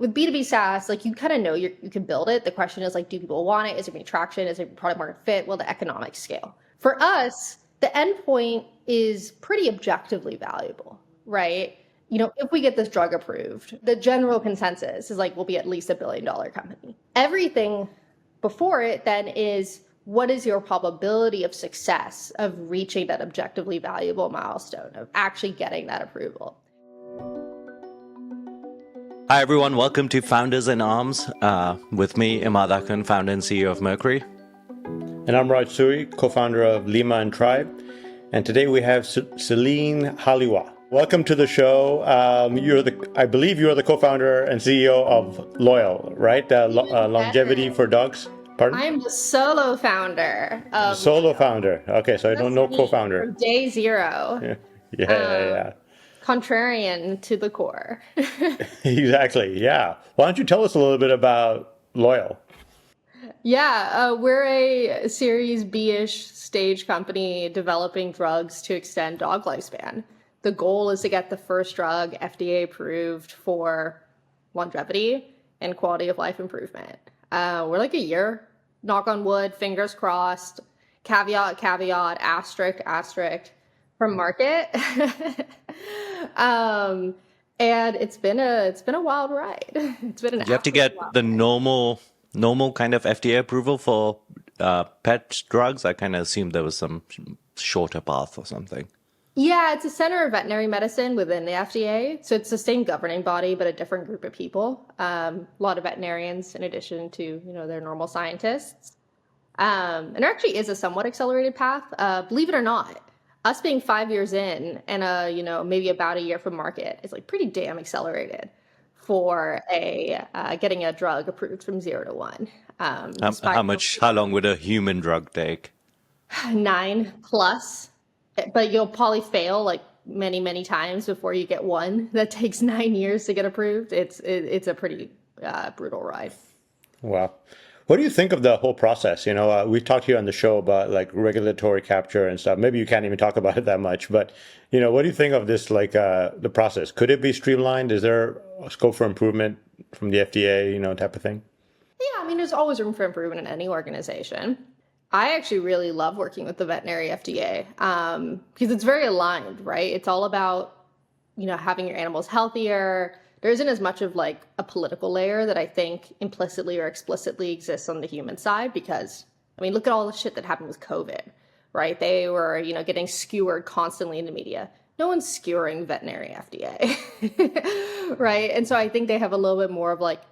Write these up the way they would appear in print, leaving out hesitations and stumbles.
with B2B SaaS, like you kind of know you can build it. The question is like, do people want it? Is there any traction? Is there product market fit? Will the economics scale? For us, the endpoint is pretty objectively valuable, right? If we get this drug approved, the general consensus is like we'll be at least $1 billion company. Everything before it then is what is your probability of success of reaching that objectively valuable milestone of actually getting that approval? Hi, everyone. Welcome to Founders in Arms. With me, Immad and founder and CEO of Mercury. And I'm Raj Suri, co-founder of Lima and Tribe. And today we have Celine Halioua. Welcome to the show. I believe you're the co-founder and CEO of Loyal, right? Longevity for dogs. Pardon? I'm the solo founder. Founder. Okay, so I don't know co-founder. From day zero. Yeah. Contrarian to the core. Exactly, yeah. Why don't you tell us a little bit about Loyal? Yeah, we're a Series B-ish stage company developing drugs to extend dog lifespan. The goal is to get the first drug FDA approved for longevity and quality of life improvement. We're like a year, knock on wood, fingers crossed, caveat, asterisk from market. And it's been a wild ride. It's been You have to get the normal kind of FDA approval for pet drugs. I kind of assumed there was some shorter path or something. Yeah, it's a center of veterinary medicine within the FDA. So it's the same governing body, but a different group of people. A lot of veterinarians in addition to, their normal scientists. And there actually is a somewhat accelerated path. Believe it or not, us being 5 years in and maybe about a year from market is like pretty damn accelerated for getting a drug approved from 0 to 1. How long would a human drug take? 9+. But you'll probably fail like many, many times before you get one that takes 9 years to get approved. It's a pretty brutal ride. Wow. What do you think of the whole process? We talked here on the show about like regulatory capture and stuff. Maybe you can't even talk about it that much, but what do you think of this, like the process? Could it be streamlined? Is there a scope for improvement from the FDA, type of thing? Yeah, there's always room for improvement in any organization. I actually really love working with the veterinary FDA because it's very aligned, right? It's all about, having your animals healthier. There isn't as much of like a political layer that I think implicitly or explicitly exists on the human side because, look at all the shit that happened with COVID, right? They were, getting skewered constantly in the media. No one's skewering veterinary FDA, right? And so I think they have a little bit more of like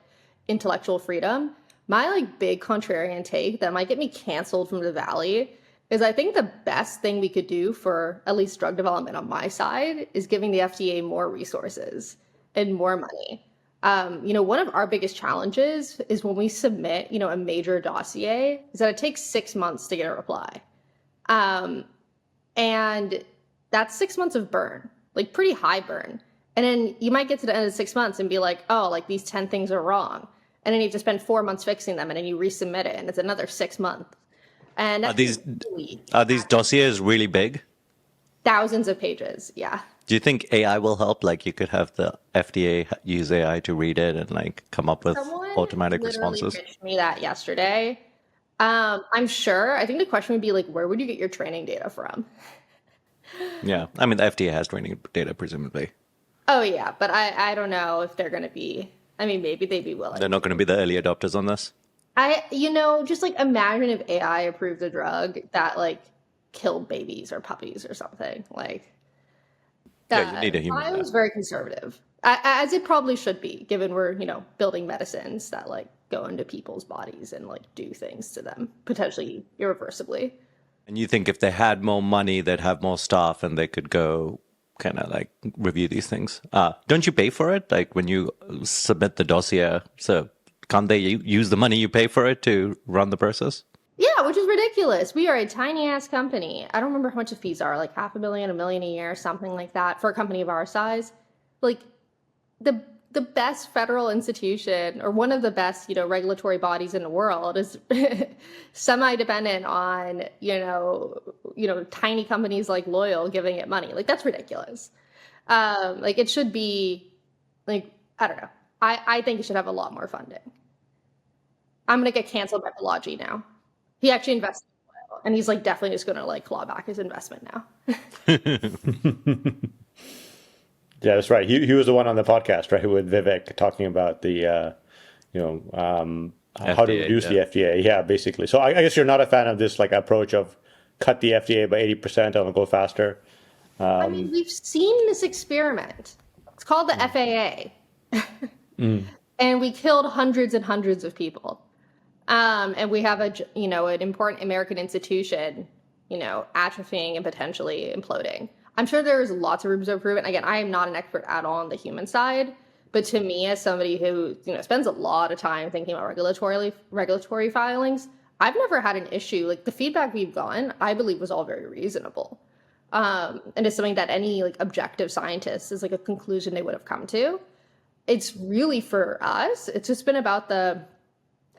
intellectual freedom. My like big contrarian take that might get me canceled from the Valley is I think the best thing we could do for at least drug development on my side is giving the FDA more resources and more money. One of our biggest challenges is when we submit, a major dossier is that it takes 6 months to get a reply. And that's 6 months of burn, like pretty high burn. And then you might get to the end of 6 months and be like, oh, like these 10 things are wrong. And then you have to spend 4 months fixing them, and then you resubmit it, and it's another 6 months. And are these dossiers really big? Thousands of pages, yeah. Do you think AI will help? Like you could have the FDA use AI to read it and like come up with automatic responses? Someone pitched me that yesterday. I'm sure. I think the question would be like, where would you get your training data from? Yeah, the FDA has training data, presumably. Oh yeah, but I don't know if they're going to be. Maybe they'd be willing. They're not going to be the early adopters on this? Just like imagine if AI approved a drug that like killed babies or puppies or something. Like, yeah, you need a human. I was very conservative, as it probably should be, given we're, building medicines that like go into people's bodies and like do things to them, potentially irreversibly. And you think if they had more money, they'd have more staff and they could go kind of like review these things. Don't you pay for it? Like when you submit the dossier, so can't they use the money you pay for it to run the process? Yeah, which is ridiculous. We are a tiny ass company. I don't remember how much the fees are, like $500,000, $1 million a year, something like that for a company of our size. Like the best federal institution or one of the best, regulatory bodies in the world is semi-dependent on, tiny companies like Loyal giving it money. Like that's ridiculous. Like it should be like, I don't know. I think it should have a lot more funding. I'm gonna get canceled by Balaji now. He actually invested in oil, and he's like definitely just gonna like claw back his investment now. Yeah, that's right. He was the one on the podcast, right, with Vivek talking about the how to FDA, reduce yeah. the FDA. Yeah, basically. So I guess you're not a fan of this like approach of cut the FDA by 80% and go faster. I mean, we've seen this experiment. It's called the FAA, and we killed hundreds and hundreds of people. And we have an important American institution, atrophying and potentially imploding. I'm sure there's lots of rooms of improvement. Again, I am not an expert at all on the human side, but to me, as somebody who spends a lot of time thinking about regulatory filings, I've never had an issue. Like the feedback we've gotten, I believe was all very reasonable, and it's something that any like objective scientist is like a conclusion they would have come to. It's really for us. It's just been about the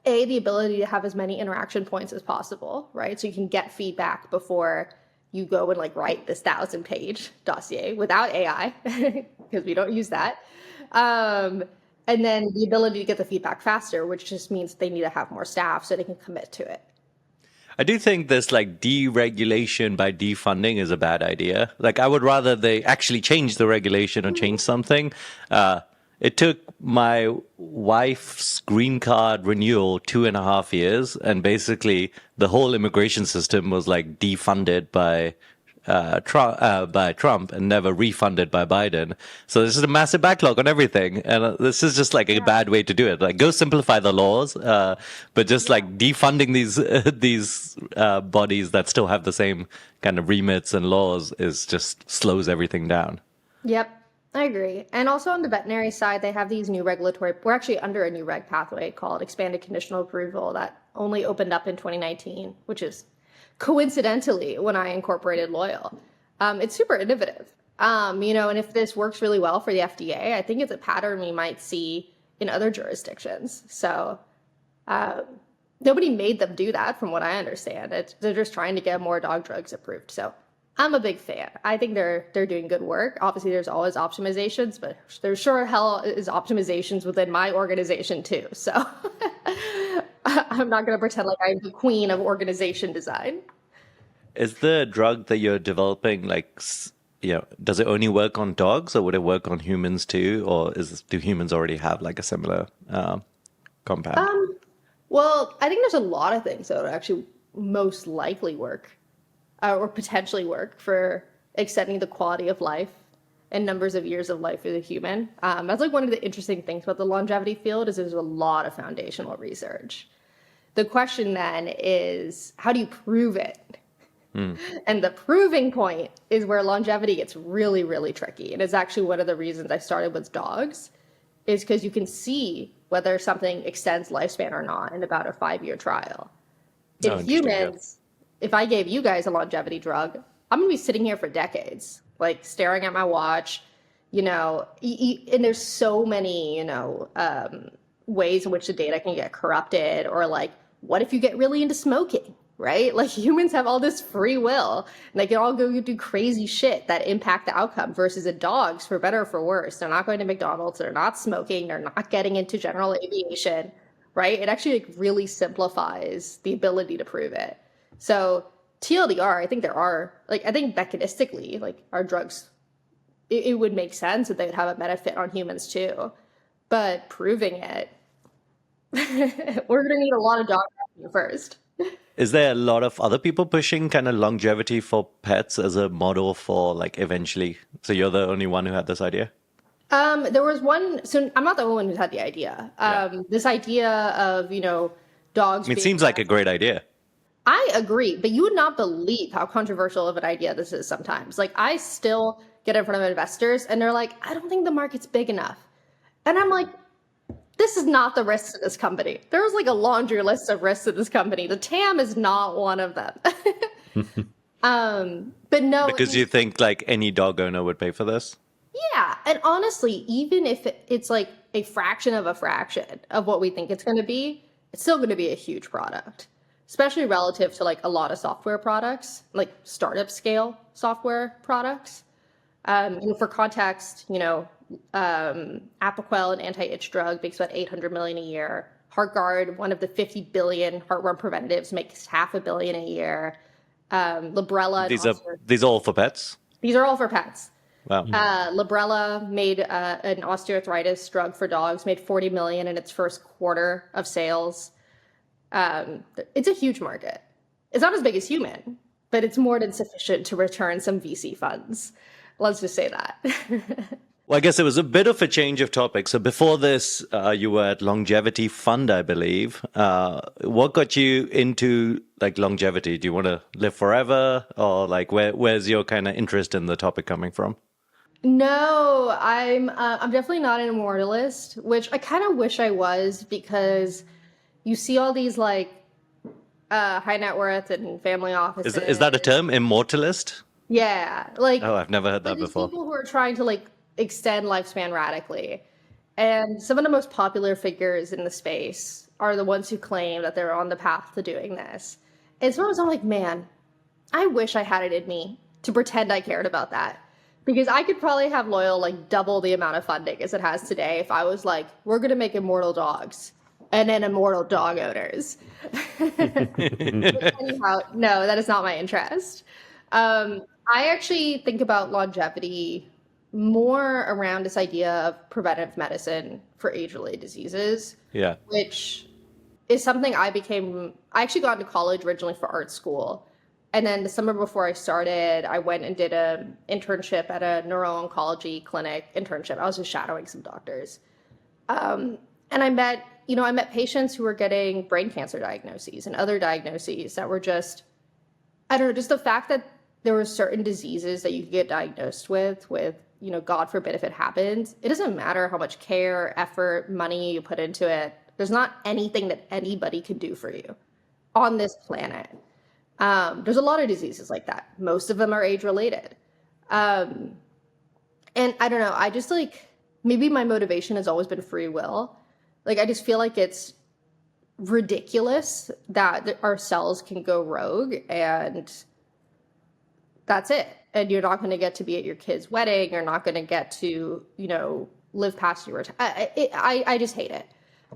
ability to have as many interaction points as possible, right? So you can get feedback before you go and like write this 1,000-page dossier without AI, because we don't use that. And then the ability to get the feedback faster, which just means they need to have more staff so they can commit to it. I do think this like deregulation by defunding is a bad idea. Like I would rather they actually change the regulation or change something. It took my wife's green card renewal 2.5 years, and basically the whole immigration system was like defunded by Trump and never refunded by Biden. So this is a massive backlog on everything, and this is just like a bad way to do it. Like go simplify the laws, but just like defunding these bodies that still have the same kind of remits and laws is just slows everything down. Yep. I agree. And also on the veterinary side, they have these new we're actually under a new reg pathway called expanded conditional approval that only opened up in 2019, which is coincidentally when I incorporated Loyal. It's super innovative. And if this works really well for the FDA, I think it's a pattern we might see in other jurisdictions. So nobody made them do that from what I understand. They're just trying to get more dog drugs approved. So I'm a big fan. I think they're doing good work. Obviously, there's always optimizations, but there sure hell is optimizations within my organization too. So I'm not going to pretend like I'm the queen of organization design. Is the drug that you're developing like, does it only work on dogs, or would it work on humans too, or do humans already have like a similar compound? Well, I think there's a lot of things that would actually most likely work. Or potentially work for extending the quality of life and numbers of years of life for the human. That's like one of the interesting things about the longevity field is there's a lot of foundational research. The question then is, how do you prove it? And the proving point is where longevity gets really, really tricky. And it's actually one of the reasons I started with dogs, is because you can see whether something extends lifespan or not in about a 5-year trial. In humans, if I gave you guys a longevity drug, I'm going to be sitting here for decades, like staring at my watch, and there's so many, ways in which the data can get corrupted, or like, what if you get really into smoking, right? Like humans have all this free will and they can all go do crazy shit that impact the outcome versus in dogs, for better or for worse. They're not going to McDonald's, they're not smoking, they're not getting into general aviation, right? It actually like really simplifies the ability to prove it. So TLDR, I think I think mechanistically, like our drugs, it would make sense that they would have a benefit on humans too. But proving it, we're going to need a lot of dog testing first. Is there a lot of other people pushing kind of longevity for pets as a model for like eventually? So you're the only one who had this idea? There was one, so I'm not the only one who had the idea. This idea of, dogs. It seems like a great idea. I agree, but you would not believe how controversial of an idea this is sometimes. Like, I still get in front of investors and they're like, I don't think the market's big enough. And I'm like, this is not the risks of this company. There's like a laundry list of risks of this company. The TAM is not one of them. But no. Because you think like any dog owner would pay for this? Yeah. And honestly, even if it's like a fraction of what we think it's going to be, it's still going to be a huge product. Especially relative to like a lot of software products, like startup scale software products. For context, Apoquel, an anti-itch drug, makes about $800 million a year. HeartGuard, one of the 50 billion heartworm preventatives, makes $500 million a year. Librela, These are all for pets. these are all for pets. Wow. Librela made an osteoarthritis drug for dogs, made $40 million in its first quarter of sales. It's a huge market. It's not as big as human, but it's more than sufficient to return some VC funds. Let's just say that. Well, I guess it was a bit of a change of topic. So before this, you were at Longevity Fund, I believe. What got you into like longevity? Do you want to live forever, or like where's your kind of interest in the topic coming from? No, I'm definitely not an immortalist, which I kind of wish I was, because you see all these like high net worth and family offices. Is that a term, immortalist? Yeah, like Oh, I've never heard that these before. people who are trying to like extend lifespan radically. And some of the most popular figures in the space are the ones who claim that they're on the path to doing this. And sometimes I'm like, man, I wish I had it in me to pretend I cared about that. Because I could probably have Loyal like double the amount of funding as it has today if I was like, we're going to make immortal dogs and then immortal dog owners. Anyhow, no, that is not my interest. I actually think about longevity more around this idea of preventive medicine for age-related diseases, Yeah. which is something I actually got into college originally for art school. And then the summer before I started, I went and did an internship at a neuro-oncology clinic internship. I was just shadowing some doctors. And I met patients who were getting brain cancer diagnoses and other diagnoses that were just, I don't know, just the fact that there were certain diseases that you could get diagnosed with, God forbid if it happens, it doesn't matter how much care, effort, money you put into it. There's not anything that anybody could do for you on this planet. There's a lot of diseases like that. Most of them are age-related. And I don't know, I just like, maybe my motivation has always been free will. Like, I just feel like it's ridiculous that our cells can go rogue and that's it. And you're not going to get to be at your kid's wedding. You're not going to get to, live past your retirement. I just hate it.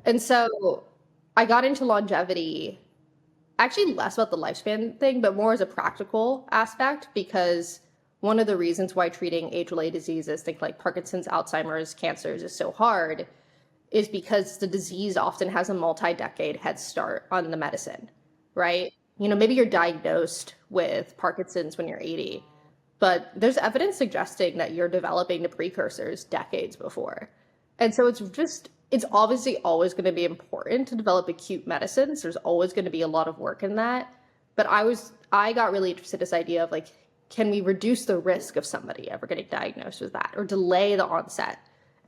And so I got into longevity, actually less about the lifespan thing, but more as a practical aspect, because one of the reasons why treating age-related diseases, think like Parkinson's, Alzheimer's, cancers, is so hard is because the disease often has a multi-decade head start on the medicine, right? Maybe you're diagnosed with Parkinson's when you're 80, but there's evidence suggesting that you're developing the precursors decades before. And so it's obviously always going to be important to develop acute medicines. There's always going to be a lot of work in that. But I got really interested in this idea of like, can we reduce the risk of somebody ever getting diagnosed with that or delay the onset?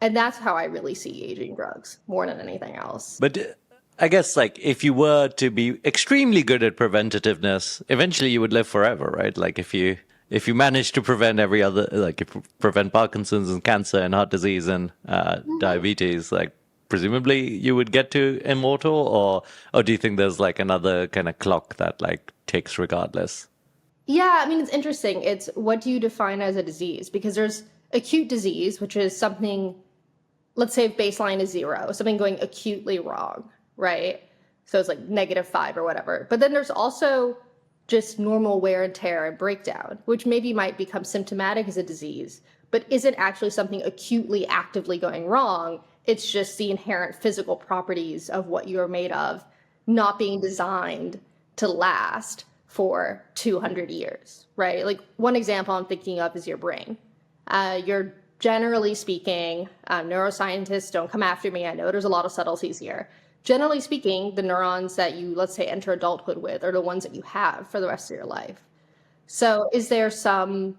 And that's how I really see aging drugs more than anything else. But I guess like if you were to be extremely good at preventativeness, eventually you would live forever, right? Like if you manage to prevent every other, like if you prevent Parkinson's and cancer and heart disease and diabetes, like presumably you would get to immortal, or do you think there's like another kind of clock that like ticks regardless? Yeah, I mean, it's interesting. It's what do you define as a disease? Because there's acute disease, which is something, let's say if baseline is 0, something going acutely wrong, right? So it's like -5 or whatever. But then there's also just normal wear and tear and breakdown, which maybe might become symptomatic as a disease, but isn't actually something acutely, actively going wrong. It's just the inherent physical properties of what you're made of not being designed to last for 200 years, right? Like one example I'm thinking of is your brain. You're generally speaking, neuroscientists, don't come after me. I know there's a lot of subtleties here. Generally speaking, the neurons that you, let's say, enter adulthood with are the ones that you have for the rest of your life. So is there some,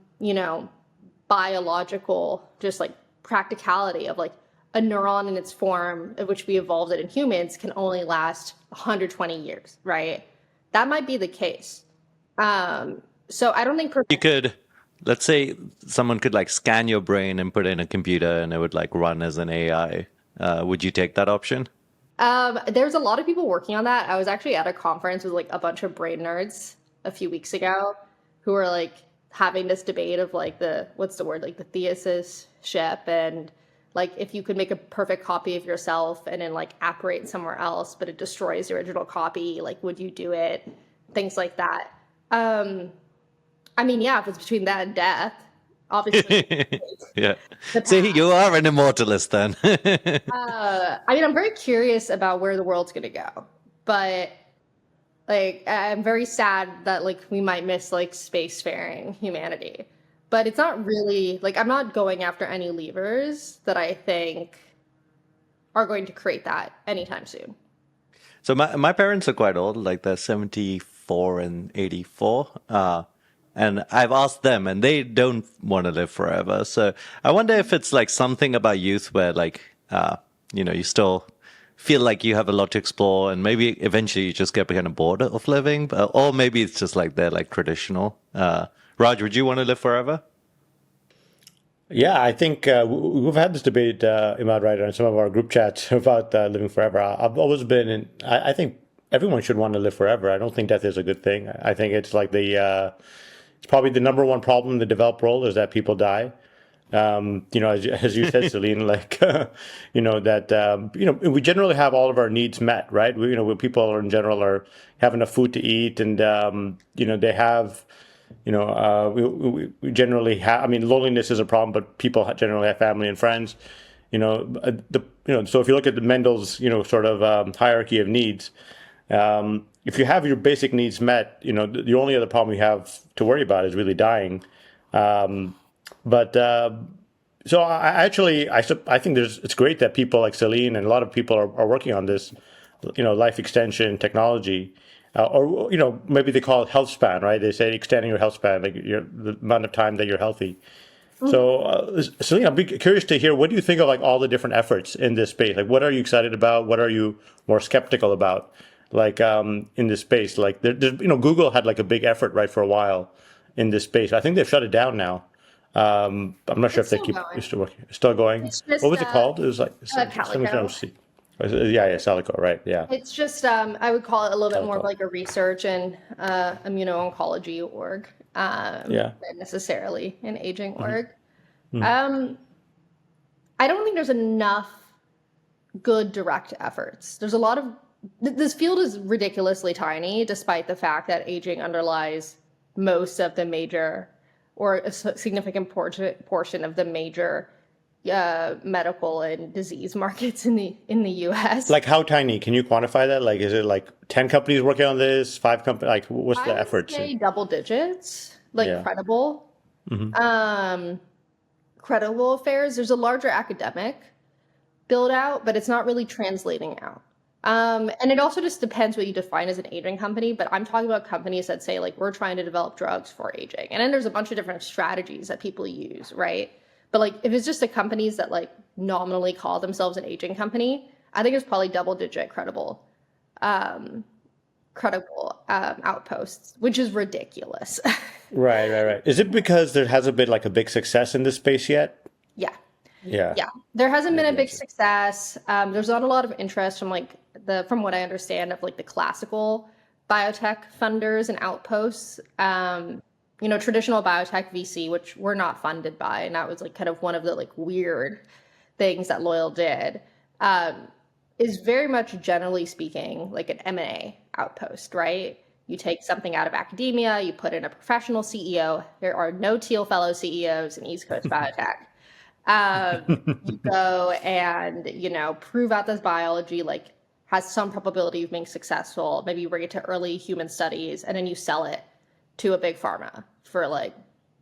biological, just like practicality of like a neuron in its form of which we evolved it in humans can only last 120 years, right? That might be the case. So I don't think You could, let's say someone could like scan your brain and put it in a computer and it would like run as an AI. Would you take that option? There's a lot of people working on that. I was actually at a conference with like a bunch of brain nerds a few weeks ago who were like having this debate of like the thesis ship and Like if you could make a perfect copy of yourself and then like apparate somewhere else, but it destroys the original copy, like would you do it? Things like that. I mean, yeah, if it's between that and death, obviously Yeah. the See, path. you are an immortalist then. I mean, I'm very curious about where the world's gonna go, but like I'm very sad that like we might miss like spacefaring humanity. But it's not really like I'm not going after any levers that I think are going to create that anytime soon. So my parents are quite old, like they're 74 and 84. And I've asked them and they don't want to live forever. So I wonder if it's like something about youth where like, you still feel like you have a lot to explore and maybe eventually you just get kind of bored of living, or maybe it's just like they're like traditional. Raj, would you want to live forever? Yeah, I think we've had this debate, Immad, right, on some of our group chats about living forever. I've always been, I think everyone should want to live forever. I don't think death is a good thing. I think it's like it's probably the number one problem in the developed world is that people die. As you said, Celine, like, we generally have all of our needs met, right? When people are in general are have enough food to eat and, they have, we generally have, I mean, loneliness is a problem, but people generally have family and friends, so if you look at the Mendel's, sort of hierarchy of needs, if you have your basic needs met, the only other problem you have to worry about is really dying. But so I think it's great that people like Celine and a lot of people are working on this, life extension technology, or maybe they call it health span, right? They say extending your health span, like the amount of time that you're healthy. So, Celine, I'd be curious to hear, what do you think of like all the different efforts in this space? Like, what are you excited about? What are you more skeptical about? Like in this space, like Google had like a big effort right for a while in this space. I think they've shut it down now. I'm not sure It's if they still keep going. still working. Still going. It's What just was it called? It was like something from Calico. C. Yeah, Salico, right? Yeah, It's just I would call it a little bit more of Calico. like a research and immuno-oncology org, Yeah. than necessarily an aging Hmm. org. Um, I don't think there's enough good direct efforts. There's a lot of this field is ridiculously tiny, despite the fact that aging underlies most of the major or a significant portion of the major medical and disease markets in the U.S. Like how tiny? Can you quantify that? Like, is it like 10 companies working on this? 5 companies? Like, what's I the would efforts? say double digits, like Yeah. Hmm. um, credible affairs. There's a larger academic build out, but it's not really translating out. And it also just depends what you define as an aging company. But I'm talking about companies that say like we're trying to develop drugs for aging, and then there's a bunch of different strategies that people use, right? But like if it's just the companies that like nominally call themselves an aging company, I think it's probably double digit um, credible outposts, which is ridiculous. Right. Is it because there hasn't been like a big success in this space yet? Yeah. Yeah. Yeah, there hasn't been a Maybe big that's it. success. There's not a lot of interest from like from what I understand of like the classical biotech funders and outposts. Traditional biotech VC, which we're not funded by, and that was like kind of one of the like weird things that Loyal did, is very much generally speaking like an M&A outpost, right? You take something out of academia, you put in a professional CEO. There are no Teal Fellow CEOs in East Coast biotech. You go and, prove out this biology, like has some probability of being successful, maybe you bring it to early human studies, and then you sell it to a big pharma for like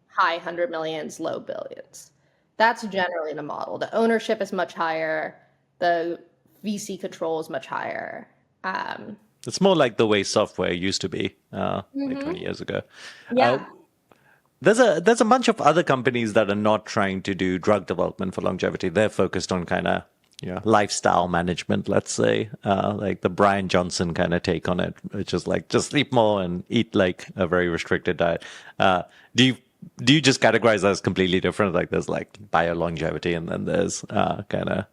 high hundred millions, low billions. That's generally the model. The ownership is much higher. The VC control is much higher. Um, It's more like the way software used to be, like mhm. 20 years ago. Uh, Yeah. there's a bunch of other companies that are not trying to do drug development for longevity. They're focused on kind of lifestyle management, let's say, like the Brian Johnson kind of take on it, which is like just sleep more and eat like a very restricted diet. Do you do you just categorize that as completely different? Like there's like bio longevity and then there's kind of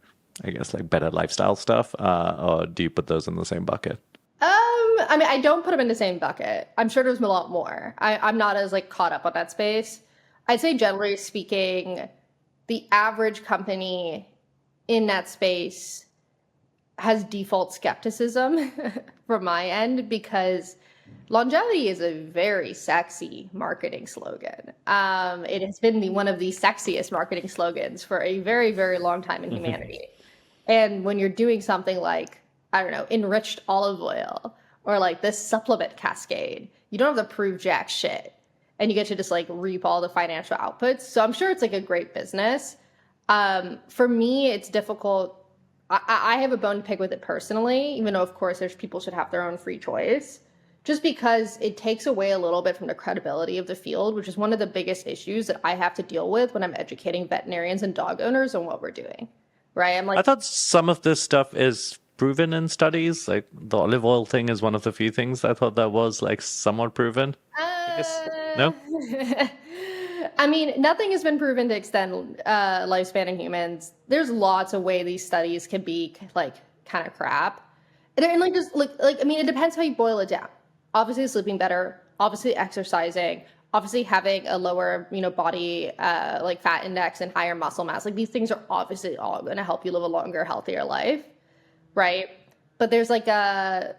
I guess like better lifestyle stuff, or do you put those in the same bucket? I mean, I don't put them in the same bucket. I'm sure there's a lot more. I'm not as like caught up on that space. I'd say generally speaking, the average company in that space has default skepticism from my end, because longevity is a very sexy marketing slogan. It has been one of the sexiest marketing slogans for a very, very long time in humanity. And when you're doing something like, I don't know, enriched olive oil or like this supplement cascade, you don't have to prove jack shit. And you get to just like reap all the financial outputs. So I'm sure it's like a great business. For me, it's difficult. I have a bone to pick with it personally, even though, of course, there's people should have their own free choice, just because it takes away a little bit from the credibility of the field, which is one of the biggest issues that I have to deal with when I'm educating veterinarians and dog owners on what we're doing. Right? I'm like, I thought some of this stuff is proven in studies. Like the olive oil thing is one of the few things I thought that was like somewhat proven. I guess no. I mean, nothing has been proven to extend lifespan in humans. There's lots of way these studies can be like kind of crap. And like just like I mean, it depends how you boil it down. Obviously, sleeping better. Obviously, exercising. Obviously, having a lower, body like fat index and higher muscle mass. Like these things are obviously all going to help you live a longer, healthier life, right? But there's a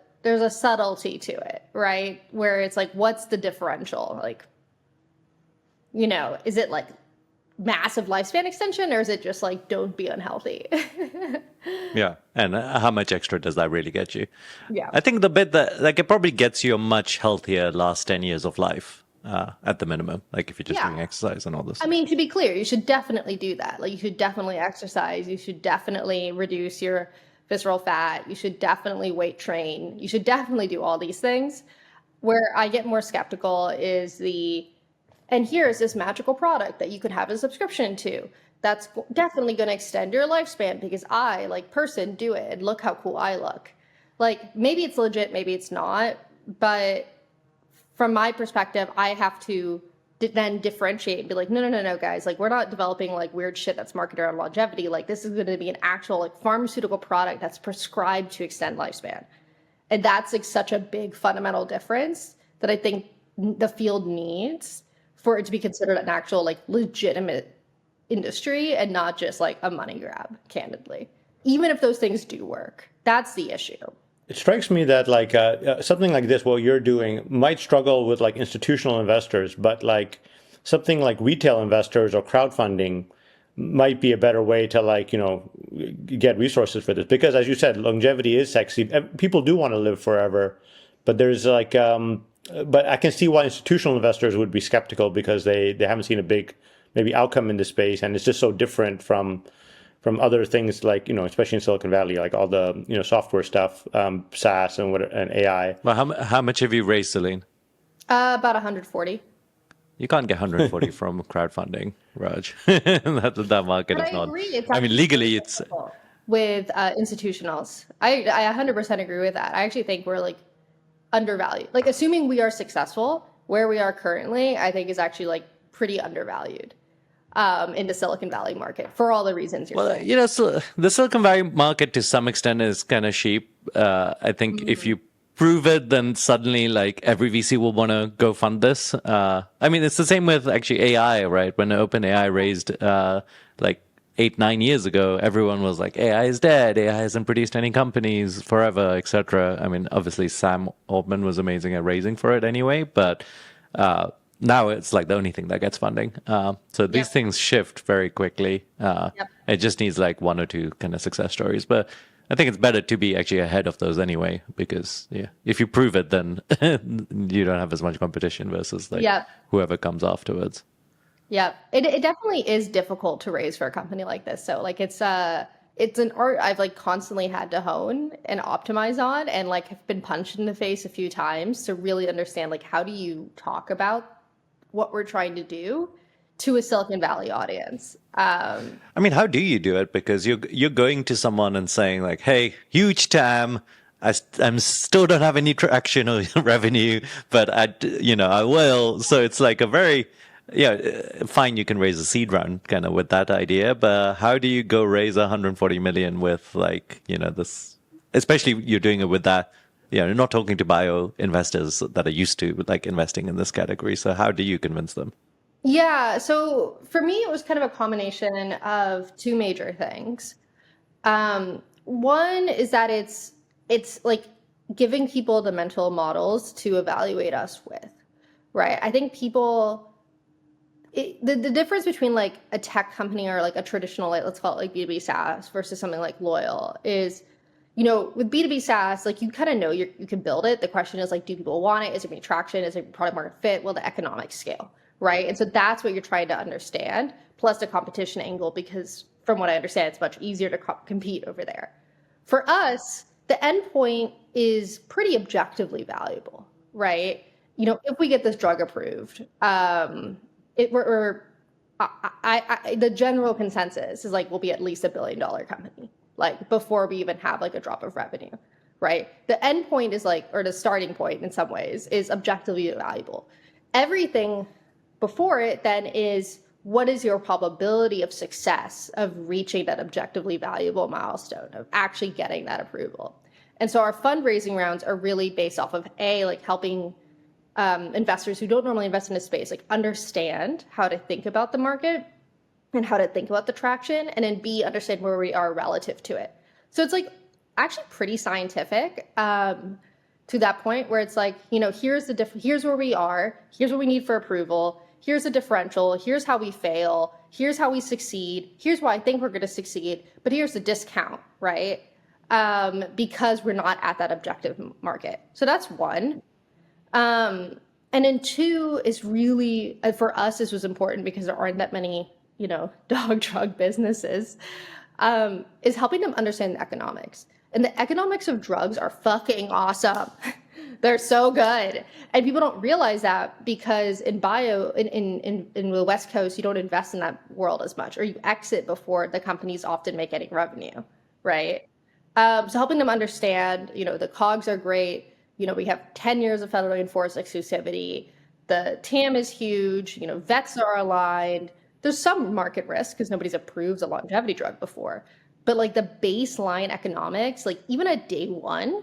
subtlety to it, right? Where it's like, what's the differential? Like, is it like massive lifespan extension, or is it just like don't be unhealthy? Yeah, and how much extra does that really get you? Yeah. I think the bit that like it probably gets you a much healthier last 10 years of life at the minimum. Like if you're just doing exercise and all this. I mean, to be clear, you should definitely do that. Like you should definitely exercise. You should definitely reduce your visceral fat. You should definitely weight train. You should definitely do all these things. Where I get more skeptical is and here's this magical product that you could have a subscription to. That's definitely going to extend your lifespan because I, like person, do it. And look how cool I look. Like maybe it's legit, maybe it's not. But from my perspective, I have to then differentiate and be like, no, guys. Like we're not developing like weird shit that's marketed around longevity. Like this is going to be an actual like pharmaceutical product that's prescribed to extend lifespan. And that's like such a big fundamental difference that I think the field needs for it to be considered an actual like legitimate industry and not just like a money grab, candidly. Even if those things do work, that's the issue. It strikes me that like something like this, what you're doing, might struggle with like institutional investors, but like something like retail investors or crowdfunding might be a better way to like, get resources for this. Because as you said, longevity is sexy. People do want to live forever, but there's like, but I can see why institutional investors would be skeptical because they haven't seen a big maybe outcome in this space, and it's just so different from other things like especially in Silicon Valley, like all the software stuff, SaaS and AI. Well, how much have you raised, Celine? About 140. You can't get 140 from crowdfunding, Raj. that market But is I not. agree. It's I mean, legally, it's with institutionals. I 100% agree with that. I actually think we're like undervalued. Like assuming we are successful, where we are currently, I think is actually like pretty undervalued in the Silicon Valley market for all the reasons you're saying. So the Silicon Valley market to some extent is kind of cheap. I think if you prove it, then suddenly like every VC will want to go fund this. I mean, it's the same with actually AI, right? When OpenAI raised like 8-9 years ago, everyone was like, AI is dead. AI hasn't produced any companies forever, etc. I mean, obviously Sam Altman was amazing at raising for it anyway, but now it's like the only thing that gets funding. So these things shift very quickly. It just needs like one or two kind of success stories. But I think it's better to be actually ahead of those anyway, because if you prove it, then you don't have as much competition versus like whoever comes afterwards. Yeah, it definitely is difficult to raise for a company like this. So like it's an art I've like constantly had to hone and optimize on, and like have been punched in the face a few times to really understand like how do you talk about what we're trying to do to a Silicon Valley audience. I mean, how do you do it? Because you're going to someone and saying like, "Hey, huge TAM. I'm still don't have any traction or revenue, but I will." So it's like a very fine. You can raise a seed round kind of with that idea, but how do you go raise 140 million with like this? Especially you're doing it with that. You're not talking to bio investors that are used to like investing in this category. So how do you convince them? Yeah, so for me, it was kind of a combination of two major things. One is that it's like giving people the mental models to evaluate us with, right? I think people the difference between like a tech company or like a traditional, like, let's call it like B2B SaaS versus something like Loyal is, with B2B SaaS, like you kind of know you can build it. The question is like, do people want it? Is there any traction? Is there product market fit? Will the economics scale, right? And so that's what you're trying to understand, plus the competition angle, because from what I understand, it's much easier to compete over there. For us, the endpoint is pretty objectively valuable, right? If we get this drug approved, the general consensus is like we'll be at least $1 billion company, like before we even have like a drop of revenue, right? The end point is like, or the starting point in some ways is objectively valuable. Everything before it then is what is your probability of success of reaching that objectively valuable milestone of actually getting that approval. And so our fundraising rounds are really based off of like helping investors who don't normally invest in a space, like understand how to think about the market and how to think about the traction, and then B, understand where we are relative to it. So it's like actually pretty scientific to that point where it's like, here's where we are, here's what we need for approval, here's the differential, here's how we fail, here's how we succeed, here's why I think we're going to succeed, but here's the discount, right? Because we're not at that objective market. So that's one. And then two is really, for us, this was important because there aren't that many, dog drug businesses, is helping them understand the economics. And the economics of drugs are fucking awesome. They're so good. And people don't realize that because in the West Coast, you don't invest in that world as much, or you exit before the companies often make any revenue, right? So helping them understand, the COGS are great. We have 10 years of federally enforced exclusivity. The TAM is huge. Vets are aligned. There's some market risk because nobody's approved a longevity drug before. But like the baseline economics, like even at day one,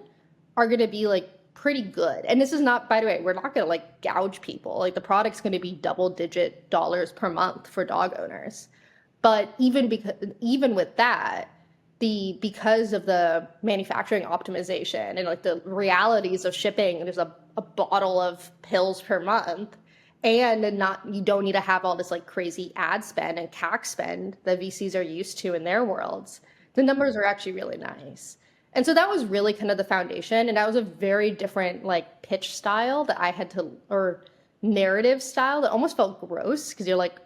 are going to be like pretty good. And this is not, by the way, we're not going to like gouge people. Like the product's going to be double-digit dollars per month for dog owners. But even with that, because of the manufacturing optimization and like the realities of shipping, there's a bottle of pills per month, and you don't need to have all this like crazy ad spend and CAC spend that VCs are used to in their worlds. The numbers are actually really nice. And so that was really kind of the foundation. And that was a very different like pitch style that I had to, or narrative style that almost felt gross because you're like,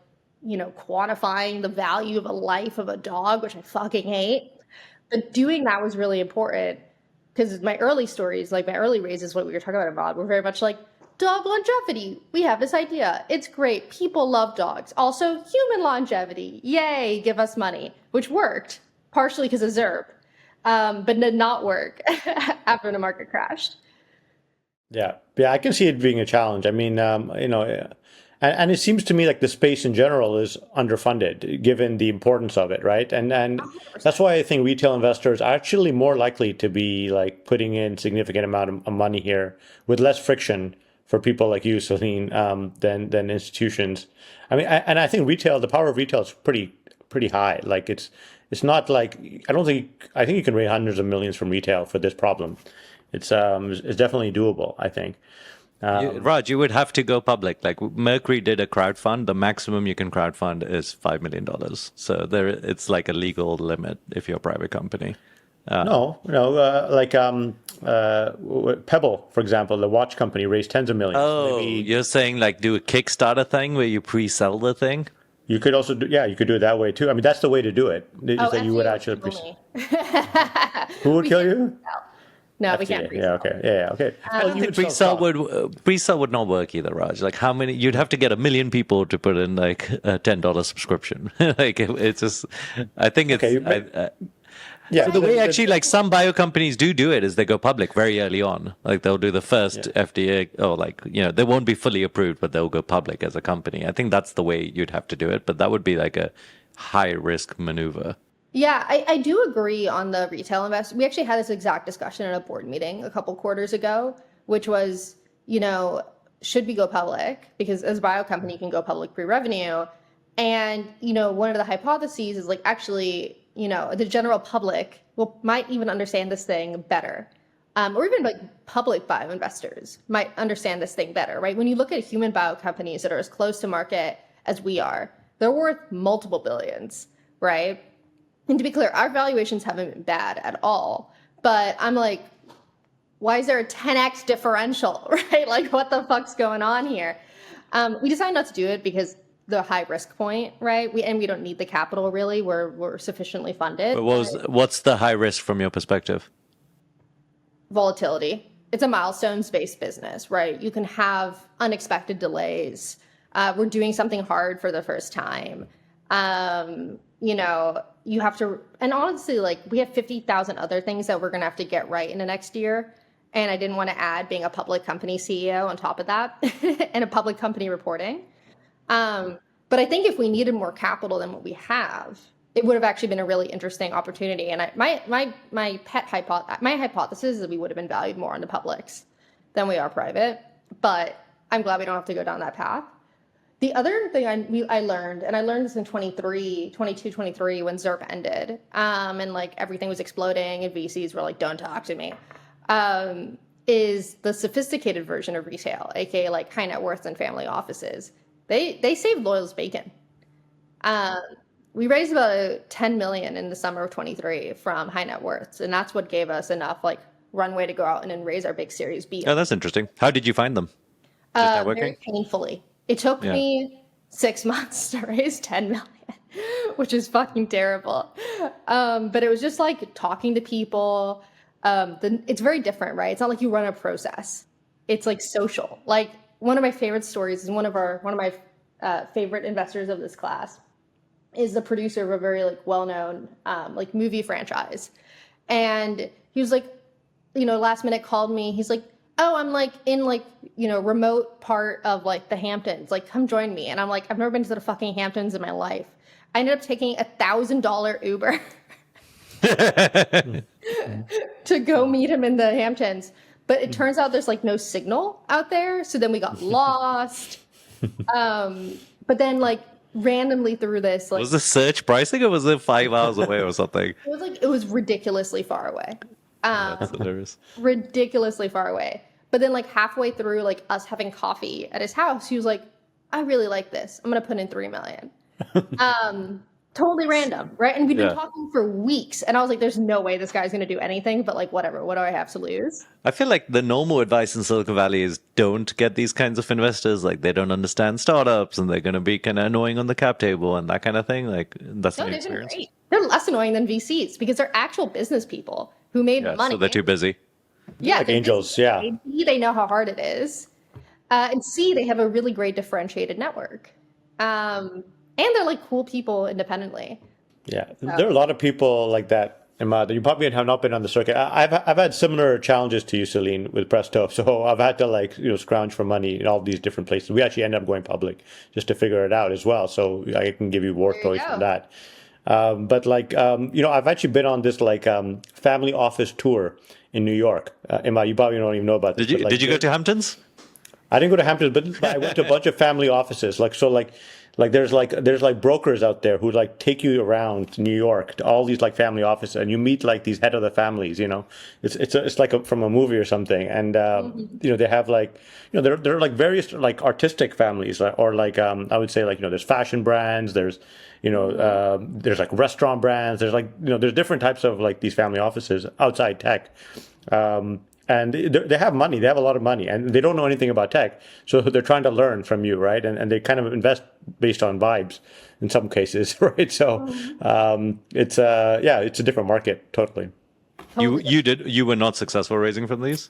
quantifying the value of a life of a dog, which I fucking hate. But doing that was really important because my early stories, like my early raises, what we were talking about, Immad, were very much like dog longevity. We have this idea. It's great. People love dogs. Also, human longevity. Yay, give us money, which worked partially because of ZERP, but did not work after the market crashed. Yeah, I can see it being a challenge. I mean, and it seems to me like the space in general is underfunded, given the importance of it, right? And 100%. that's why I think retail investors are actually more likely to be like putting in significant amount of money here with less friction for people like you, Celine, than institutions. I mean, and I think the power of retail is pretty high. Like it's not like I think you can raise hundreds of millions from retail for this problem. It's definitely doable, I think. Raj, you would have to go public. Like Mercury did a crowdfund. The maximum you can crowdfund is $5 million. So it's like a legal limit if you're a private company. Like Pebble, for example, the watch company raised tens of millions. Oh, you're saying like do a Kickstarter thing where you pre-sell the thing? You could also you could do it that way too. I mean, that's the way to do it. Is that you would actually pre-sell. Who would kill you? No, we can't pre-sell. Okay. I don't think pre-sell would not work either, Raj. Like how many? You'd have to get 1 million people to put in like a $10 subscription. Like it's just. I think it's. Okay, So the way actually like some bio companies do it is they go public very early on. Like they'll do the first FDA, or like they won't be fully approved, but they'll go public as a company. I think that's the way you'd have to do it, but that would be like a high risk maneuver. Yeah, I do agree on the retail investment. We actually had this exact discussion at a board meeting a couple quarters ago, which was, should we go public? Because as a bio company, you can go public pre-revenue. And, one of the hypotheses is like, actually, the general public might even understand this thing better. Or even like public bio investors might understand this thing better, right? When you look at human bio companies that are as close to market as we are, they're worth multiple billions, right? And to be clear, our valuations haven't been bad at all. But I'm like, why is there a 10x differential, right? Like, what the fuck's going on here? We decided not to do it because the high risk point, right? We don't need the capital really. We're sufficiently funded. But what's the high risk from your perspective? Volatility. It's a milestones-based business, right? You can have unexpected delays. We're doing something hard for the first time. You have to, and honestly, like we have 50,000 other things that we're going to have to get right in the next year. And I didn't want to add being a public company CEO on top of that and a public company reporting. But I think if we needed more capital than what we have, it would have actually been a really interesting opportunity. And my hypothesis is that we would have been valued more on the publics than we are private. But I'm glad we don't have to go down that path. The other thing I learned, and I learned this in 23 when ZERP ended, and like everything was exploding and VCs were like, don't talk to me, is the sophisticated version of retail, aka like high net worth and family offices. They saved Loyal's bacon. We raised about 10 million in the summer of 23 from high net worths, and that's what gave us enough like runway to go out and then raise our big Series B. Oh, that's interesting. How did you find them? Just networking? Very painfully. It took me 6 months to raise 10 million, which is fucking terrible. But it was just like talking to people. It's very different, right? It's not like you run a process. It's like social. Like one of my favorite stories is one of my favorite investors of this class is the producer of a very like well-known like movie franchise. And he was like, last minute called me. He's like, oh, I'm like in like, remote part of like the Hamptons, like come join me. And I'm like, I've never been to the fucking Hamptons in my life. I ended up taking $1,000 Uber to go meet him in the Hamptons. But it turns out there's like no signal out there. So then we got lost. But then like randomly through this, like, was the search pricing or was it 5 hours away or something? It was ridiculously far away. That's hilarious. Ridiculously far away. But then like halfway through like us having coffee at his house, he was like, I really like this. I'm going to put in 3 million. Totally random, right? And we've been talking for weeks. And I was like, there's no way this guy's going to do anything, but like, whatever. What do I have to lose? I feel like the normal advice in Silicon Valley is don't get these kinds of investors. Like they don't understand startups and they're going to be kind of annoying on the cap table and that kind of thing. Like that's my experience. Great. They're less annoying than VCs because they're actual business people who made money. So they're too busy. Yeah, like angels. Yeah. B, they know how hard it is. And C, they have a really great differentiated network. And they're like cool people independently. Yeah, there are a lot of people like that, Immad. You probably have not been on the circuit. I've had similar challenges to you, Celine, with Presto. So I've had to like scrounge for money in all these different places. We actually ended up going public just to figure it out as well. So I can give you war stories from that. But like I've actually been on this like family office tour in New York. Immad, you probably don't even know about this. Did you go to Hamptons? I didn't go to Hamptons, but I went to a bunch of family offices. Like there's brokers out there who like take you around to New York to all these like family offices, and you meet like these head of the families. It's like from a movie or something, and they have like there are like various like artistic families, or like I would say like there's fashion brands, there's there's like restaurant brands, there's like there's different types of like these family offices outside tech. And they have money. They have a lot of money, and they don't know anything about tech. So they're trying to learn from you, right? And they kind of invest based on vibes in some cases, right? So it's a different market, totally. You were not successful raising from these?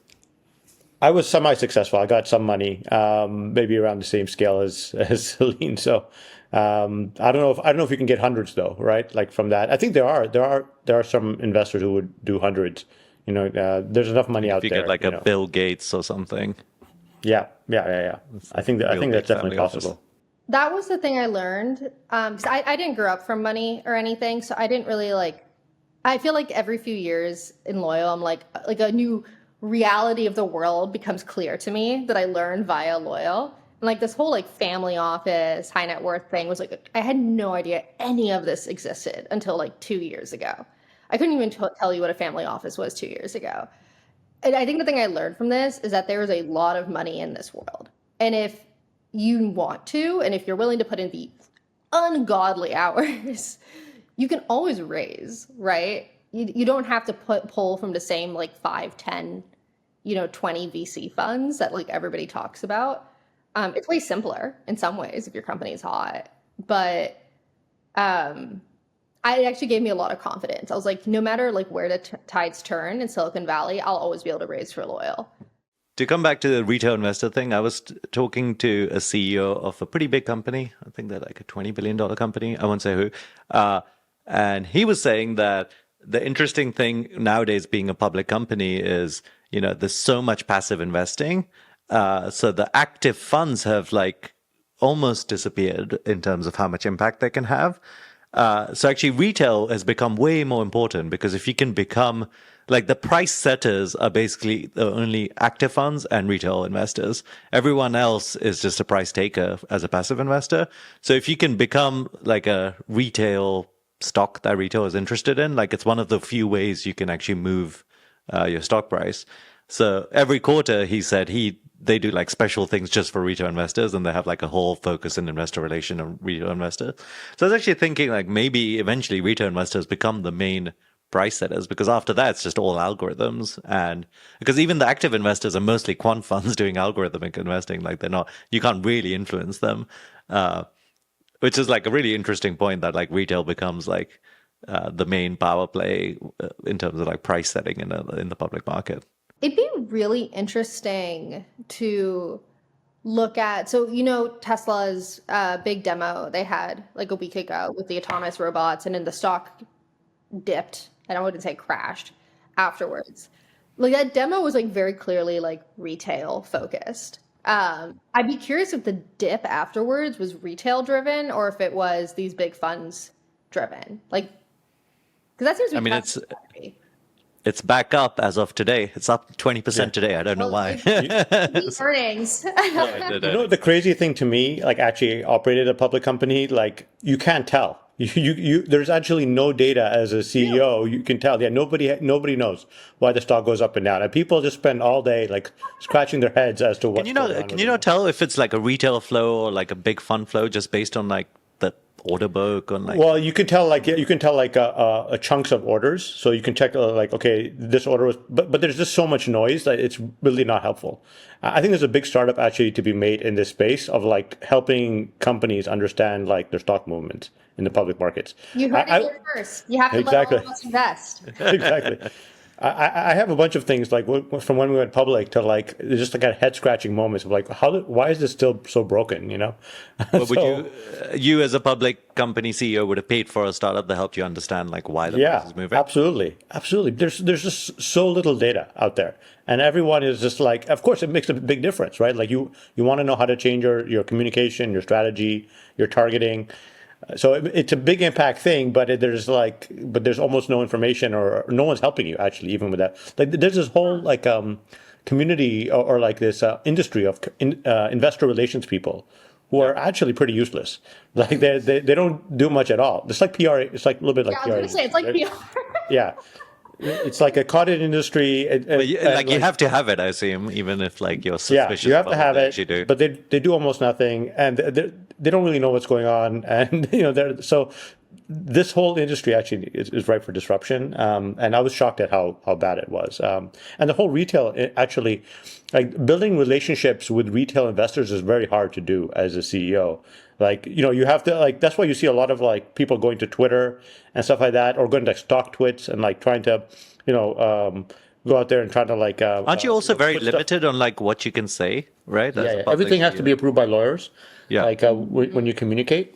I was semi-successful. I got some money, maybe around the same scale as Celine. So I don't know if you can get hundreds though, right? Like from that, I think there are some investors who would do hundreds. There's enough money out there. If you get like a Bill Gates or something. Yeah. I think that's definitely possible. Office. That was the thing I learned. Because I didn't grow up from money or anything, so I didn't really like. I feel like every few years in Loyal, I'm like a new reality of the world becomes clear to me that I learned via Loyal. And like this whole like family office, high net worth thing was like, I had no idea any of this existed until like 2 years ago. I couldn't even tell you what a family office was 2 years ago. And I think the thing I learned from this is that there is a lot of money in this world. And if you want to, and if you're willing to put in the ungodly hours, you can always raise, right? You don't have to pull from the same like 5, 10, 20 VC funds that like everybody talks about. It's way simpler in some ways if your company is hot, but it actually gave me a lot of confidence. I was like, no matter like where the tides turn in Silicon Valley, I'll always be able to raise for Loyal. To come back to the retail investor thing, I was talking to a CEO of a pretty big company. I think they're like a $20 billion company. I won't say who. And he was saying that the interesting thing nowadays being a public company is, there's so much passive investing. So the active funds have like almost disappeared in terms of how much impact they can have. So actually retail has become way more important because if you can become like the price setters are basically the only active funds and retail investors. Everyone else is just a price taker as a passive investor. So if you can become like a retail stock that retail is interested in, like it's one of the few ways you can actually move your stock price. So every quarter, he said they do like special things just for retail investors, and they have like a whole focus in investor relation of retail investors. So I was actually thinking like maybe eventually retail investors become the main price setters, because after that it's just all algorithms. And because even the active investors are mostly quant funds doing algorithmic investing, like you can't really influence them, which is like a really interesting point that like retail becomes like the main power play in terms of like price setting in the public market. It'd be really interesting to look at. So, Tesla's big demo they had like a week ago with the autonomous robots, and then the stock dipped. I wouldn't say crashed afterwards. Like that demo was like very clearly like retail focused. I'd be curious if the dip afterwards was retail driven or if it was these big funds driven. Like, because that seems to be. It's back up as of today. It's up 20% today. I don't know why. Earnings. The crazy thing to me, like actually operated a public company, like you can't tell. There's actually no data as a CEO. You can tell. Yeah, nobody knows why the stock goes up and down, and people just spend all day like scratching their heads as to what's going on. Can you not tell if it's like a retail flow or like a big fund flow just based on like the order book on like? Well, you can tell a chunks of orders, so you can check like, okay, this order was, but there's just so much noise that it's really not helpful. I think there's a big startup actually to be made in this space of like helping companies understand like their stock movements in the public markets. You heard it here first. You have to let all of us invest. Exactly. I have a bunch of things like from when we went public to like just like head scratching moments of like why is this still so broken? Well, would you as a public company CEO would have paid for a startup that helped you understand like why the price is moving? Absolutely. There's just so little data out there, and everyone is just like, of course, it makes a big difference, right? Like you want to know how to change your communication, your strategy, your targeting. So it's a big impact thing, but there's almost no information or no one's helping you actually, even with that. Like there's this whole like community or like this industry of investor relations people who are actually pretty useless. Like they don't do much at all. It's like PR. It's like a little bit like PR. I was going to say it's like PR. Yeah. It's like a cottage industry. You have to have it, I assume, even if like you're suspicious. Yeah, you have to have it, do. but they do almost nothing, and they don't really know what's going on, and so this whole industry actually is ripe for disruption, and I was shocked at how bad it was, and the whole retail actually, like building relationships with retail investors is very hard to do as a CEO. Like, you have to like, that's why you see a lot of like people going to Twitter and stuff like that, or going to like stock twits and like trying to, go out there and try to like. Aren't you also very limited on like what you can say, right? Yeah. Everything has to be approved by lawyers. Yeah. Like when you communicate.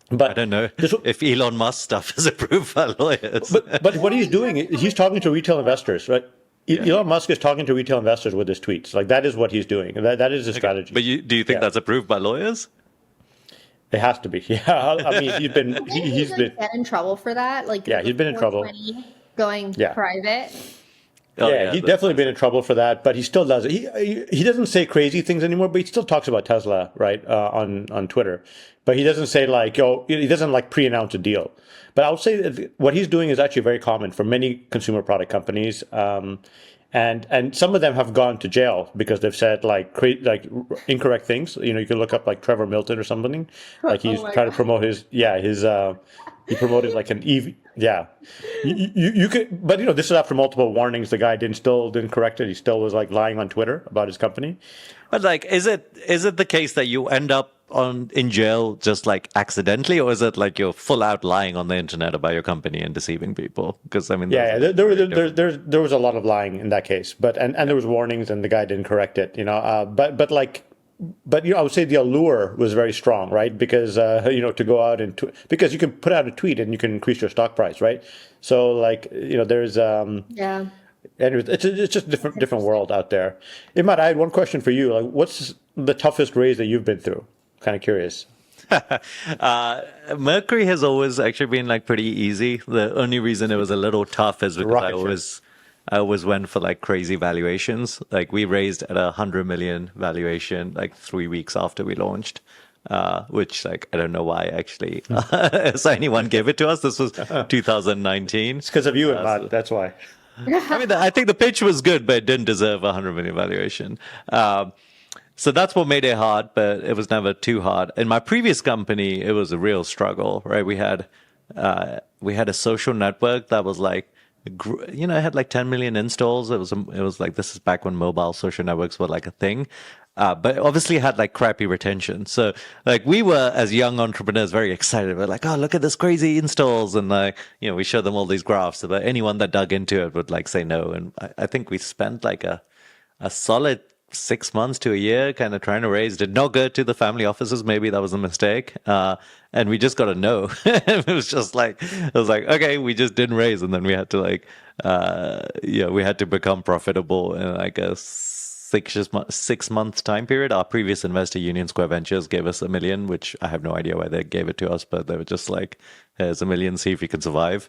But I don't know if Elon Musk stuff is approved by lawyers. But what he's doing, he's talking to retail investors, right? Yeah. Elon Musk is talking to retail investors with his tweets. Like that is what he's doing. That is his strategy. But do you think that's approved by lawyers? It has to be. Yeah, I mean, he's been get in trouble for that. Like he's been in trouble going private. Oh Yeah, yeah, he's definitely been in trouble for that, but he still does it. He doesn't say crazy things anymore, but he still talks about Tesla, right, on Twitter. But he doesn't say like, yo, he doesn't like pre-announce a deal. But I would say that what he's doing is actually very common for many consumer product companies, and some of them have gone to jail because they've said like incorrect things. You know, you can look up like Trevor Milton or something, like Oh he's my trying to God. promote his he promoted like an EV. Yeah, you could, but you know, this is after multiple warnings. The guy didn't correct it. He still was like lying on Twitter about his company. But like, is it the case that you end up in jail just like accidentally, or is it like you're full out lying on the internet about your company and deceiving people? Because I mean, those Yeah, are yeah, like very different. there was a lot of lying in that case, but and there was warnings, and the guy didn't correct it. You know, but you know, I would say the allure was very strong, right? Because you know, to go out and because you can put out a tweet and you can increase your stock price, right? So like, you know, there's Yeah. anyways, it's just That's different world interesting. out there. Imad, I had one question for you. Like, what's the toughest raise that you've been through? Kind of curious. uh, Mercury has always actually been like pretty easy. The only reason it was a little tough is because Rocket ship. I always went for like crazy valuations. Like we raised at 100 million valuation like 3 weeks after we launched. Which like I don't know why actually so anyone gave it to us. This was 2019. It's because of you, Imad. So, That's why. I mean, I think the pitch was good, but it didn't deserve 100 million valuation. So that's what made it hard, but it was never too hard. In my previous company, it was a real struggle, right? We had a social network that was like, you know, it had like 10 million installs. It was like, this is back when mobile social networks were like a thing. But obviously it had like crappy retention. So like we were as young entrepreneurs very excited. We're like, oh, look at this crazy installs. And like, you know, we showed them all these graphs, but anyone that dug into it would like say no. And I think we spent like a solid 6 months to a year kind of trying to raise. Did not go to the family offices. Maybe that was a mistake. And we just got a no. It was like, okay, we just didn't raise. And then we had to like, we had to become profitable in like a 6 months time period. Our previous investor, Union Square Ventures, gave us 1 million, which I have no idea why they gave it to us, but they were just like, here's 1 million, see if you can survive.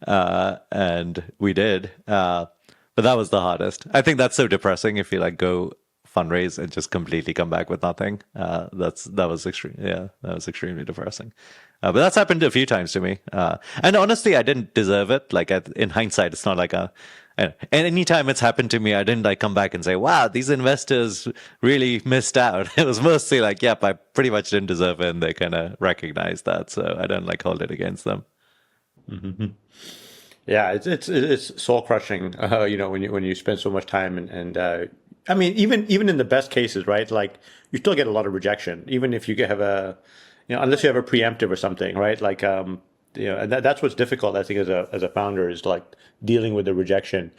And we did. But that was the hardest. I think that's so depressing if you like go fundraise and just completely come back with nothing. That was extreme. Yeah, that was extremely depressing. But that's happened a few times to me. And honestly, I didn't deserve it. Like in hindsight, it's not like and anytime it's happened to me, I didn't like come back and say, wow, these investors really missed out. It was mostly like, yep, I pretty much didn't deserve it. And they kind of recognized that. So I don't like hold it against them. Yeah, it's soul crushing. You know, when you spend so much time and I mean, even in the best cases, right? Like you still get a lot of rejection, even if you have you know, unless you have a preemptive or something, right? Like you know, and that's what's difficult, I think, as a founder is like dealing with the rejection.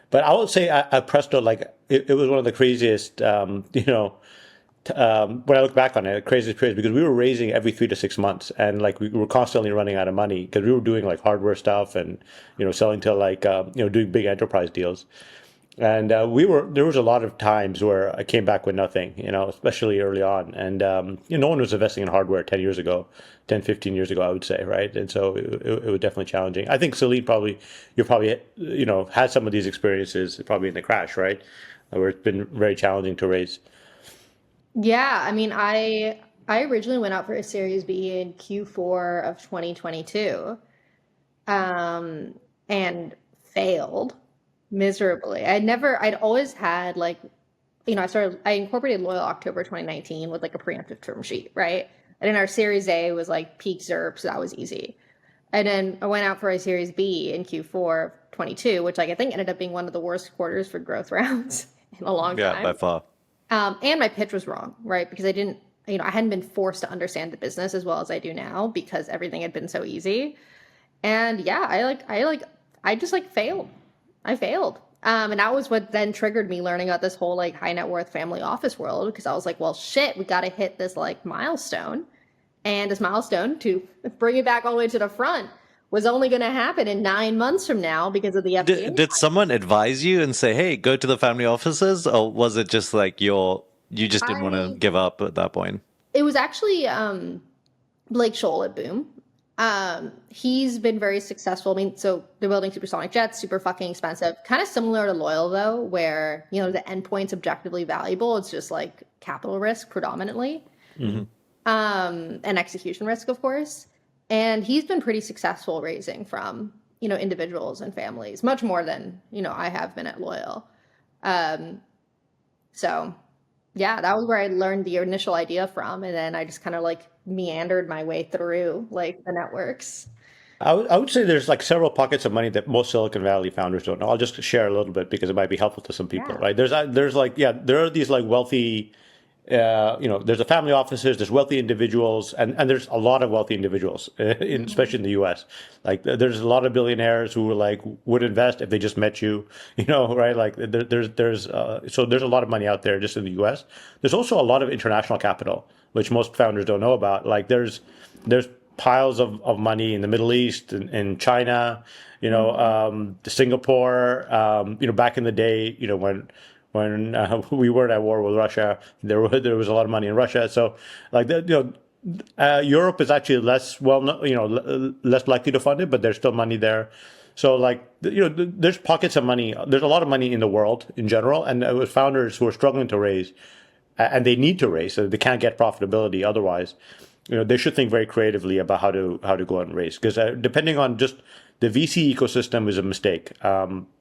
But I would say at Presto, like it was one of the craziest, you know, when I look back on it, craziest periods because we were raising every 3 to 6 months, and like we were constantly running out of money because we were doing like hardware stuff and you know selling to like you know doing big enterprise deals. And there was a lot of times where I came back with nothing, you know, especially early on. And you know, no one was investing in hardware 10 years ago, 10, 15 years ago, I would say, right? And so it was definitely challenging. I think Celine you probably, you know, had some of these experiences probably in the crash, right? Where it's been very challenging to raise. Yeah, I mean, I originally went out for a Series B in Q4 of 2022, and failed miserably. I'd always had like, you know, I incorporated Loyal October 2019 with like a preemptive term sheet, right? And then our Series A was like peak ZERP, so that was easy. And then I went out for a Series B in Q4 of 22, which like I think ended up being one of the worst quarters for growth rounds in a long Yeah, by time. far. And my pitch was wrong, right? Because I didn't, you know, I hadn't been forced to understand the business as well as I do now because everything had been so easy. And yeah, I just like failed. I failed. And that was what then triggered me learning about this whole like high net worth family office world because I was like, well, shit, we got to hit this like milestone. And this milestone to bring it back all the way to the front was only going to happen in 9 months from now because of the FDA. Did someone advise you and say, "Hey, go to the family offices," or was it just like you just didn't want to I give up at that point? It was actually Blake Scholl at Boom. He's been very successful. I mean, so they're building supersonic jets, super fucking expensive. Kind of similar to Loyal though, where the endpoint's objectively valuable. It's just like capital risk predominantly, and execution risk, of course. And he's been pretty successful raising from individuals and families, much more than I have been at Loyal. So yeah, that was where I learned the initial idea from, and then I just kind of like meandered my way through like the networks. I would say there's like several pockets of money that most Silicon Valley founders don't know. I'll just share a little bit because it might be helpful to some people, Yeah. right? There's like, yeah, there are these like wealthy, there's the family offices, there's wealthy individuals, and there's a lot of wealthy individuals, especially in the U.S. Like there's a lot of billionaires who like would invest if they just met you, right? Like so there's a lot of money out there just in the U.S. There's also a lot of international capital, which most founders don't know about. Like there's piles of money in the Middle East and in China, Singapore, back in the day, when we weren't at war with Russia, there was a lot of money in Russia. So like Europe is actually less less likely to fund it, but there's still money there. So like there's pockets of money. There's a lot of money in the world in general, and it was founders who are struggling to raise, and they need to raise, so they can't get profitability otherwise. They should think very creatively about how to go out and raise, because depending on just the VC ecosystem is a mistake.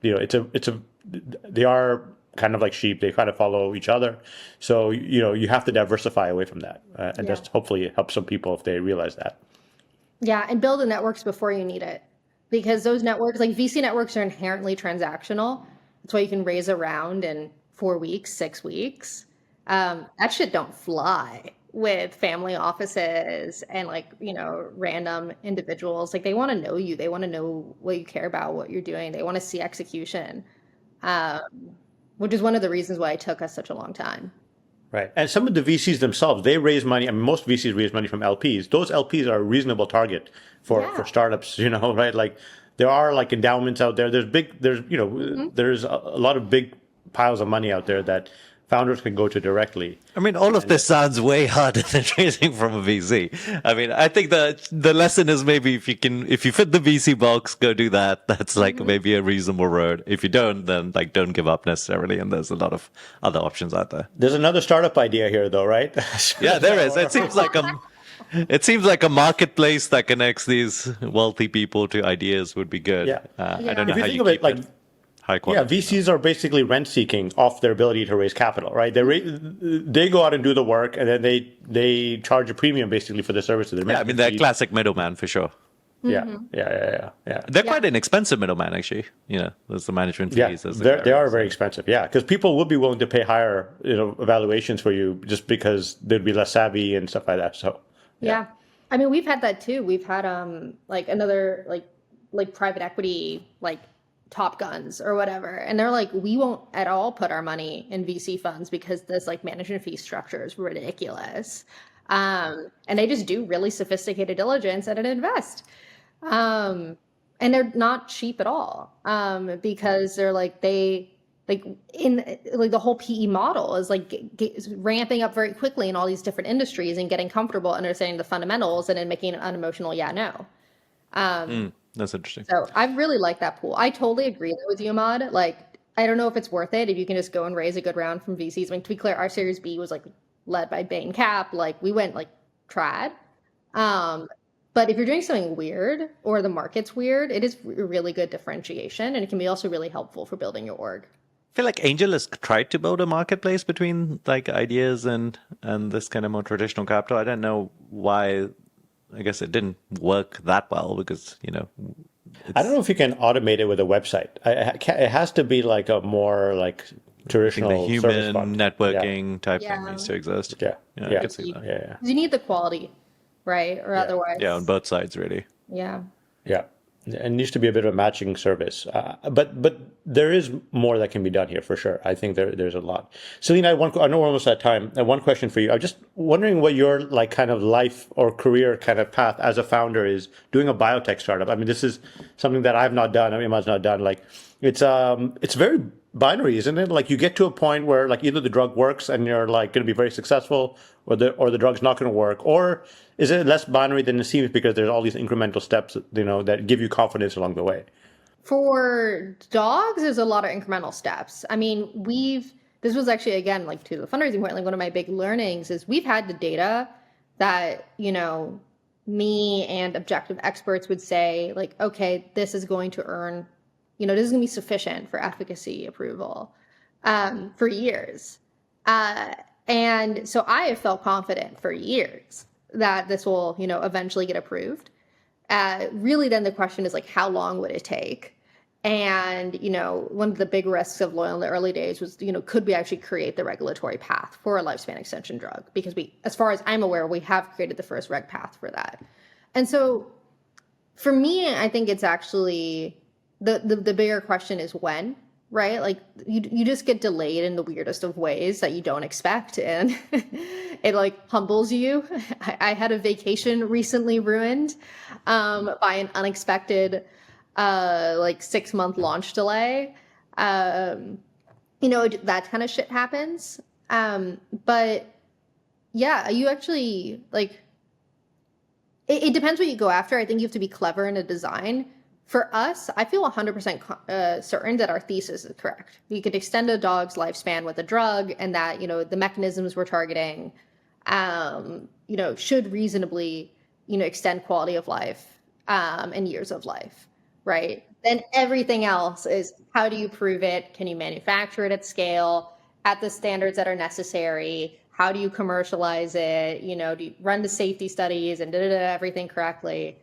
They are kind of like sheep; they kind of follow each other. So you have to diversify away from that, and that's hopefully help some people if they realize that. Yeah, and build the networks before you need it, because those networks, like VC networks, are inherently transactional. That's why you can raise a round in 4 weeks, 6 weeks. That shit don't fly with family offices and random individuals. Like they want to know you, they want to know what you care about, what you're doing, they want to see execution, which is one of the reasons why it took us such a long time. Right. And some of the VCs themselves, they raise money. I mean, most VCs raise money from LPs. Those LPs are a reasonable target for startups, right? Like there are like endowments out there. There's a lot of big piles of money out there that founders can go to directly. I mean, all of this sounds way harder than raising from a VC. I mean, I think the lesson is maybe if you fit the VC box, go do that. That's like maybe a reasonable road. If you don't, then like don't give up necessarily. And there's a lot of other options out there. There's another startup idea here, though, right? Yeah, there is. It seems like a marketplace that connects these wealthy people to ideas would be good. Yeah. I don't know If you how think you of it keep like, it high quality. yeah, VCs are basically rent seeking off their ability to raise capital, right? They go out and do the work, and then they charge a premium basically for the services. Yeah, I mean, they're classic middleman for sure. Yeah. They're quite an expensive middleman, actually. There's the management Yeah, fees. they are very expensive. Yeah, because people would be willing to pay higher, evaluations for you just because they'd be less savvy and stuff like that. So Yeah. I mean, we've had that too. We've had like another like private equity like Top Guns or whatever, and they're like, we won't at all put our money in VC funds because this like management fee structure is ridiculous. And they just do really sophisticated diligence and invest. And they're not cheap at all. Because they're like the whole PE model is like ramping up very quickly in all these different industries and getting comfortable understanding the fundamentals and then making an unemotional no. That's interesting. So I really like that pool. I totally agree with you, Immad. Like, I don't know if it's worth it if you can just go and raise a good round from VCs. I mean, to be clear, our Series B was like led by Bain Cap. Like we went like trad. But if you're doing something weird or the market's weird, it is really good differentiation, and it can be also really helpful for building your org. I feel like Angel has tried to build a marketplace between like ideas and this kind of more traditional capital. I don't know why. I guess it didn't work that well because, I don't know if you can automate it with a website. It has to be like a more like traditional the human service networking type thing needs to exist. Yeah. I could see that. Yeah. You need the quality, right? Or otherwise. Yeah, on both sides, really. Yeah. Yeah. It needs to be a bit of a matching service. But there is more that can be done here for sure. I think there's a lot. Celine, I know we're almost at time. One question for you. I'm just wondering what your like kind of life or career kind of path as a founder is doing a biotech startup. I mean, this is something that I've not done. I mean, Immad's not done. Like it's very binary, isn't it? Like you get to a point where like either the drug works and you're like going to be very successful, or the drug's not going to work, or is it less binary than it seems because there's all these incremental steps, that give you confidence along the way? For dogs, there's a lot of incremental steps. I mean, this was actually, again, like to the fundraising point, like one of my big learnings is we've had the data that, me and objective experts would say, like, okay, this is going to earn, this is going to be sufficient for efficacy approval for years. And so I have felt confident for years that this will, eventually get approved. Really, then the question is like, how long would it take? And, one of the big risks of Loyal in the early days was, could we actually create the regulatory path for a lifespan extension drug? Because as far as I'm aware, we have created the first reg path for that. And so for me, I think it's actually the bigger question is when, right? Like you just get delayed in the weirdest of ways that you don't expect. And it like humbles you. I had a vacation recently ruined by an unexpected 6-month launch delay. That kind of shit happens. But yeah, you actually like, it depends what you go after. I think you have to be clever in a design. For us, I feel 100% certain that our thesis is correct. We could extend a dog's lifespan with a drug, and that, the mechanisms we're targeting, should reasonably, extend quality of life and years of life. Right? Then everything else is how do you prove it? Can you manufacture it at scale at the standards that are necessary? How do you commercialize it? Do you run the safety studies and everything correctly?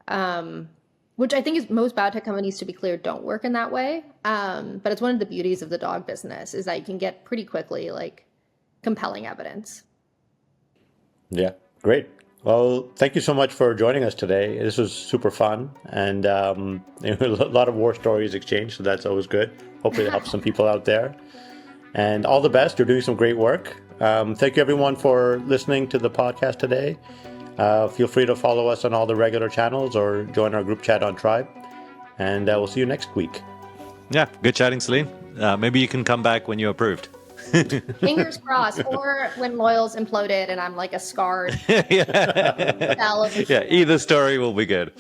Which I think is most biotech companies, to be clear, don't work in that way. But it's one of the beauties of the dog business is that you can get pretty quickly like compelling evidence. Yeah, great. Well, thank you so much for joining us today. This was super fun, and a lot of war stories exchanged, so that's always good. Hopefully it helps some people out there. And all the best. You're doing some great work. Thank you, everyone, for listening to the podcast today. Feel free to follow us on all the regular channels or join our group chat on Tribe. And we'll see you next week. Yeah, good chatting, Celine. Maybe you can come back when you're approved. Fingers crossed. Or when Loyal's imploded and I'm like a scarred Yeah, either story will be good.